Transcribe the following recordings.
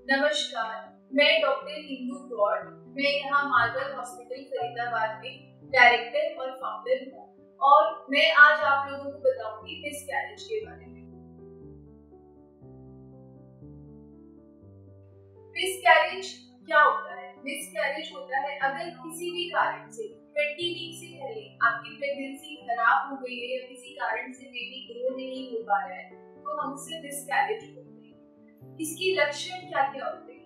नमस्कार, मैं डॉक्टर इंदु गौड़। मैं यहाँ मार्गल हॉस्पिटल फरीदाबाद में डायरेक्टर और फाउंडर हूँ और मैं आज आप लोगों को बताऊंगी मिसकैरेज के बारे में। मिसकैरेज क्या होता है? मिसकैरेज होता है अगर किसी भी कारण से 20 वीक से पहले आपकी प्रेगनेंसी खराब हो गई है या किसी कारण से बेबी ग्रो नहीं हो पा रहा है तो हम उसे मिसकैरेज बोलते हैं। इसके लक्षण क्या क्या होते हैं?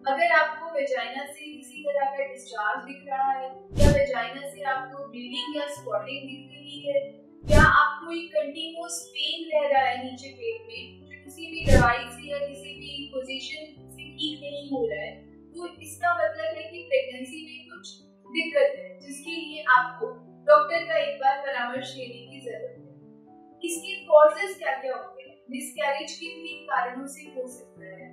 अगर आपको वेजाइना से किसी तरह का डिस्चार्ज दिख रहा है या वेजाइना से आपको ब्लीडिंग या स्पॉटिंग दिख रही है या आपको एक कंटिन्यूअस पेन रह रहा है नीचे पेट में जो किसी भी दवाई से या किसी भी पोजीशन से ठीक नहीं हो रहा है, तो इसका मतलब है कि प्रेगनेंसी में कुछ दिक्कत है जिसके लिए आपको डॉक्टर का एक बार परामर्श लेने की जरूरत है। इसके कॉजेस क्या क्या होते हैं? मिसकैरेज के भी कारणों से हो सकता है,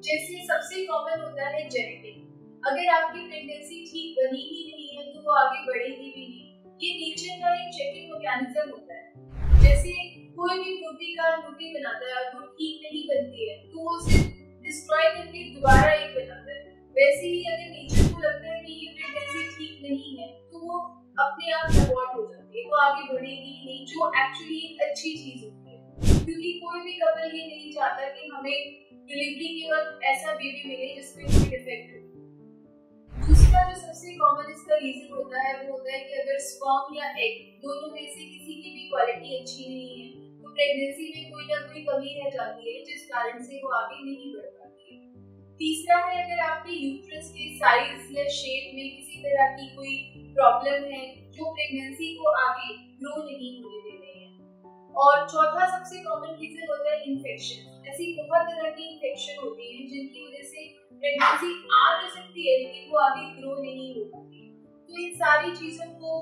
जैसे सबसे कॉमन होता है जेनेटिक। अगर आपकी प्रेगनेंसी ठीक बनी ही नहीं है तो वो आगे बढ़ेगी भी नहीं। ये नेचर का एक चेकिंग मैकेनिज्म होता है। जैसे कोई भी मूर्ति का मूर्ति बनाता है और वो ठीक नहीं बनती है तो वो उसे डिस्ट्रॉय करके दोबारा एक बनाता है। वैसे ही अगर नेचर को लगता है कि ये प्रेगनेंसी ठीक नहीं है तो वो अपने आप अबॉर्ट हो जाती है, वो आगे बढ़ेगी ही नहीं, जो एक्चुअली एक अच्छी चीज होती है। क्योंकि कोई भी कपल ये नहीं चाहता कि हमें डिलीवरी के वक्त ऐसा बेबी मिले जिसमें कोई डिफेक्ट हो। दूसरा जो सबसे कॉमन इसका रीजन होता है वो होता है कि अगर स्पर्म या एग दोनों में से किसी की भी क्वालिटी अच्छी नहीं है तो प्रेगनेंसी में कोई ना कोई कमी रह जाती है जिस कारण से वो आगे नहीं बढ़ पाती है। तीसरा है अगर आपके यूट्रस के साइज या शेप में किसी तरह की कोई प्रॉब्लम है जो प्रेगनेंसी को आगे ग्रो नहीं होने दे रही है। और चौथा सबसे कॉमन रीजन होता है इन्फेक्शन। ऐसी बहुत तरह की इन्फेक्शन होती है जिनकी वजह से प्रेगनेंसी आ तो सकती है लेकिन वो आगे ग्रो नहीं हो पाती। तो इन सारी चीजों को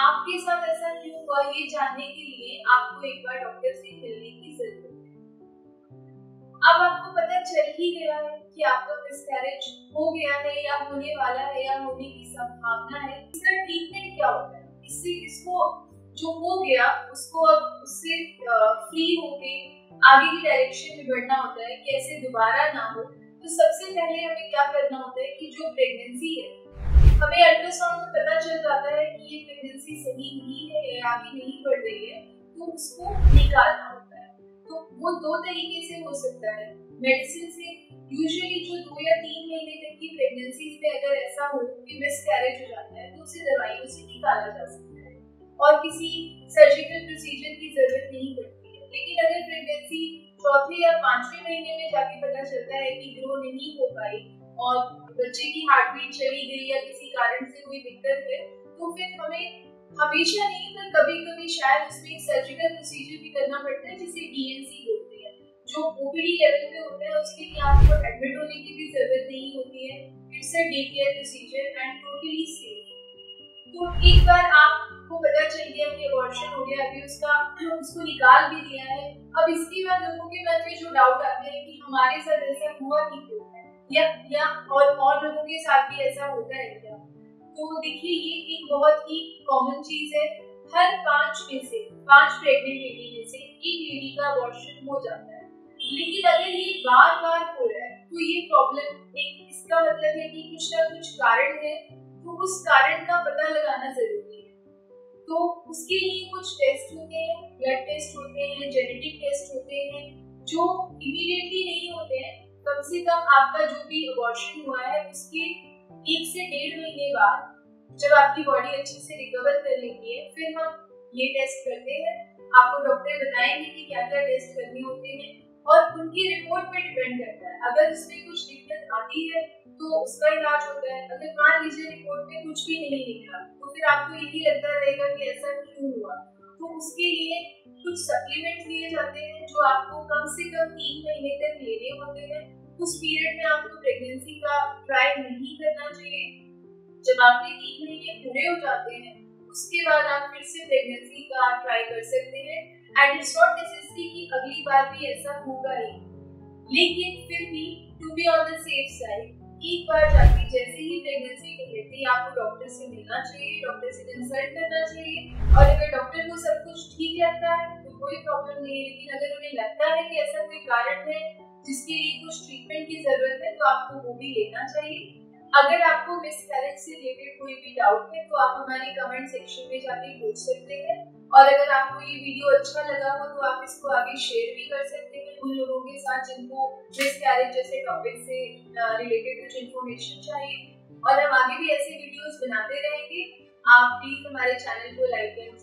आपके साथ ऐसा क्यों हुआ ये जानने के लिए आपको एक बार डॉक्टर से मिलने की जरूरत है। अब आपको पता चल ही गया है कि आपका मिसकैरेज हो गया है या होने वाला है या होने की संभावना है। इसका ट्रीटमेंट क्या होता है? इससे इसको जो हो गया उसको अब उससे फ्री होके आगे की डायरेक्शन में बढ़ना होता है कि ऐसे दोबारा ना हो। तो सबसे पहले हमें क्या करना होता है कि जो प्रेगनेंसी है हमें अल्ट्रासाउंड में पता चल जाता है कि ये प्रेगनेंसी सही नहीं है या आगे नहीं बढ़ रही है तो उसको निकालना होता है। तो वो दो तरीके से हो सकता है। मेडिसिन से यूजुअली जो 2 या 3 महीने तक की प्रेगनेंसी में अगर ऐसा हो कि मिसकैरेज हो जाता है तो उसे दवाइयों से निकाला जा सकता है और किसी सर्जिकल प्रोसीजर की जरूरत नहीं पड़ती है। लेकिन अगर प्रेगनेंसी चौथे या 5वें महीने में जाके पता चलता है कि ग्रो नहीं हो पाई और बच्चे की हार्ट बीट चली गई या किसी कारण से कोई दिक्कत है तो फिर हमें हमेशा नहीं पर कभी कभी शायद उसमें एक सर्जिकल प्रोसीजर भी करना पड़ता है जिसे डीएनसी बोलते हैं, जो ओपीडी लेवल पे होता है। उसके लिए आपको एडमिट होने की भी जरूरत नहीं होती है। It's a day care procedure and totally safe. तो एक बार आपको पता चल गया कि अबॉर्शन हो गया, अभी उसको निकाल भी दिया है। अब इसके बाद लोगों के मन में जो डाउट आते हैं कि हमारे साथ ऐसा हुआ ही क्यों है या और लोगों के साथ भी ऐसा होता है क्या? तो देखिए ये एक बहुत ही कॉमन चीज है। हर 5 में से 5 प्रेग्नेंट लेडी में से एक लेडी का अबॉर्शन हो जाता है। लेकिन अगर ये बार बार हो रहा है तो ये प्रॉब्लम इसका मतलब है कि कुछ ना कुछ कारण है, तो उस कारण का पता लगाना जरूरी है। तो उसके लिए कुछ टेस्ट होते हैं, ब्लड टेस्ट होते हैं, जेनेटिक टेस्ट होते हैं जो इमीडिएटली नहीं होते हैं। कम से कम आपका जो भी अबॉर्शन हुआ है उसके 1 से 1.5 महीने बाद जब आपकी बॉडी अच्छे से रिकवर कर लेती है फिर हम ये टेस्ट करते हैं। आपको डॉक्टर बताएंगे कि क्या क्या टेस्ट करने होते हैं और उनकी रिपोर्ट पे डिपेंड करता है। अगर उसमें कुछ दिक्कत आती है तो उसका इलाज होता है। अगर मान लीजिए रिपोर्ट में कुछ भी नहीं निकला तो फिर आपको यही लगता रहेगा कि ऐसा क्यों हुआ, तो उसके लिए कुछ सप्लीमेंट दिए जाते हैं जो आपको कम से कम 3 महीने तक लेने होते हैं। उस पीरियड में आपको प्रेगनेंसी का ट्राई नहीं करना चाहिए। जब आपके 3 महीने पूरे हो जाते हैं उसके बाद आप फिर से प्रेगनेंसी का ट्राई कर सकते हैं एंड इट्स नॉट नेसेसरी कि अगली बार भी ऐसा होगा ही। लेकिन फिर भी to be on the safe side एक बार जाके जैसे ही प्रेगनेंसी निकलती है आपको डॉक्टर से मिलना चाहिए, डॉक्टर से कंसल्ट करना चाहिए। और अगर डॉक्टर को सब कुछ ठीक लगता है तो कोई प्रॉब्लम नहीं है, लेकिन अगर उन्हें लगता है कि ऐसा कोई कारण है जिसके लिए कुछ ट्रीटमेंट की जरूरत है तो आपको वो भी लेना चाहिए। अगर आपको मिसकैरेज से रिलेटेड कोई भी डाउट है तो आप हमारे कमेंट सेक्शन में जाके पूछ सकते हैं। और अगर आपको ये वीडियो अच्छा लगा हो तो आप इसको आगे शेयर भी कर सकते हैं उन लोगों के साथ जिनको मिसकैरेज जैसे टॉपिक से रिलेटेड कुछ इन्फॉर्मेशन चाहिए। और हम आगे भी ऐसे वीडियोस बनाते रहेंगे। आप प्लीज हमारे चैनल को लाइक एंड